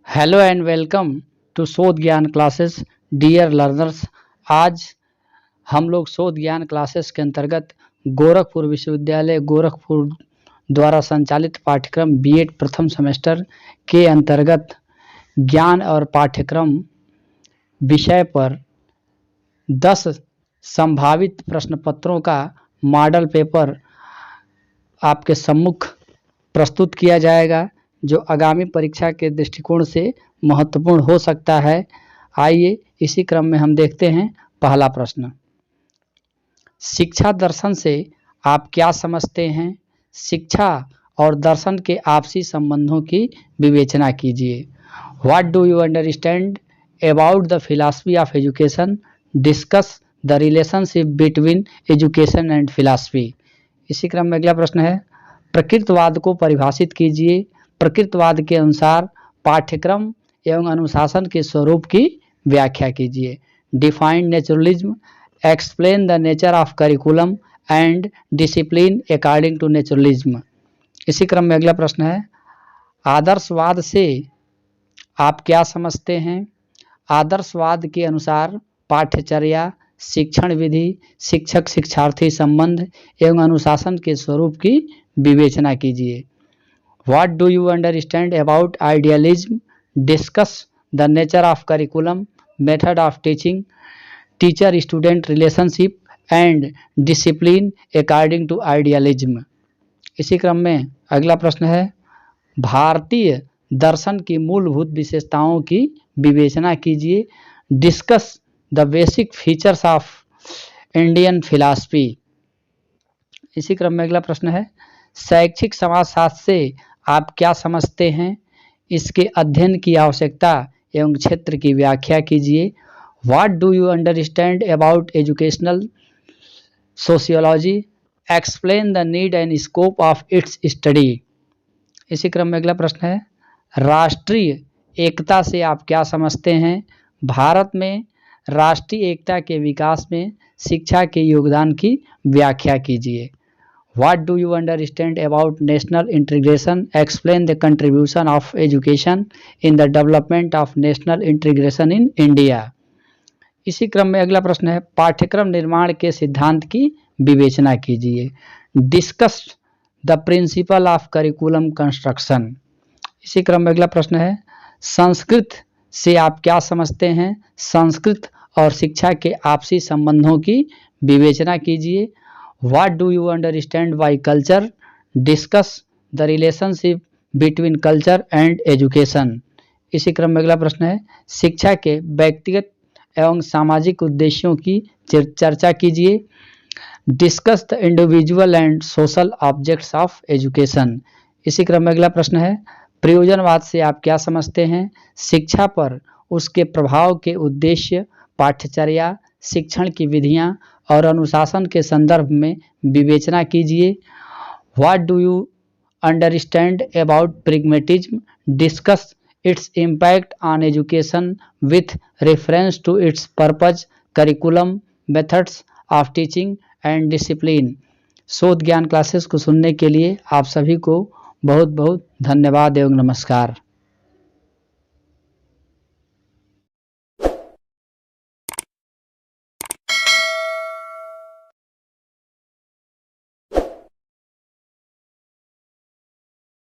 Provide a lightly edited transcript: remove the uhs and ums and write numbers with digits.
Hello and welcome to शोध ज्ञान classes dear learners. आज हम लोग शोध ज्ञान क्लासेस के अंतर्गत गोरखपुर विश्वविद्यालय गोरखपुर द्वारा संचालित पाठ्यक्रम बीएड प्रथम सेमेस्टर के अंतर्गत ज्ञान और पाठ्यक्रम विषय पर 10 संभावित प्रश्न पत्रों का मॉडल पेपर आपके सम्मुख प्रस्तुत किया जाएगा, जो आगामी परीक्षा के दृष्टिकोण से महत्वपूर्ण हो सकता है। आइए इसी क्रम में हम देखते हैं पहला प्रश्न। शिक्षा दर्शन से आप क्या समझते हैं? शिक्षा और दर्शन के आपसी संबंधों की विवेचना कीजिए। What do you understand about the philosophy of education? Discuss the relationship between education and philosophy. इसी क्रम में अगला प्रश्न है, प्रकृतवाद को परिभाषित कीजिए। प्रकृतवाद के अनुसार पाठ्यक्रम एवं अनुशासन के स्वरूप की व्याख्या कीजिए। Define naturalism, explain the nature of curriculum and discipline according to naturalism. इसी क्रम में अगला प्रश्न है, आदर्शवाद से आप क्या समझते हैं? आदर्शवाद के अनुसार पाठ्यचर्या, शिक्षण विधि, शिक्षक शिक्षार्थी संबंध एवं अनुशासन के स्वरूप की विवेचना कीजिए। What do you understand about idealism? Discuss the nature of curriculum, method of teaching, teacher-student relationship and discipline according to idealism। इसी क्रम में अगला प्रश्न है, भारतीय दर्शन की मूलभूत विशेषताओं की विवेचना कीजिए। Discuss the basic features of Indian philosophy। इसी क्रम में अगला प्रश्न है, शैक्षिक समाजशास्त्र से आप क्या समझते हैं? इसके अध्ययन की आवश्यकता एवं क्षेत्र की व्याख्या कीजिए। What do you understand about educational sociology? Explain the need and scope of its study. इसी क्रम में अगला प्रश्न है, राष्ट्रीय एकता से आप क्या समझते हैं? भारत में राष्ट्रीय एकता के विकास में शिक्षा के योगदान की व्याख्या कीजिए। What do you understand about national integration? Explain the contribution of education in the development of national integration in India। इसी क्रम में अगला प्रश्न है, पाठ्यक्रम निर्माण के सिद्धांत की विवेचना कीजिए। Discuss the principle of curriculum construction। इसी क्रम में अगला प्रश्न है, संस्कृत से आप क्या समझते हैं? संस्कृत और शिक्षा के आपसी संबंधों की विवेचना कीजिए। What do you understand by culture? Discuss the relationship between culture and education। इसी क्रम में अगला प्रश्न है, शिक्षा के व्यक्तिगत एवं सामाजिक उद्देश्यों की चर्चा कीजिए। Discuss the individual and social objects of education। इसी क्रम में अगला प्रश्न है, प्रयोजनवाद से आप क्या समझते हैं? शिक्षा पर उसके प्रभाव के उद्देश्य, पाठ्यचर्या, शिक्षण की विधियां और अनुशासन के संदर्भ में विवेचना कीजिए। What do you understand about pragmatism? Discuss its impact on education with reference to its purpose, curriculum, methods of teaching and discipline. शोध ज्ञान क्लासेस को सुनने के लिए आप सभी को बहुत बहुत धन्यवाद एवं नमस्कार।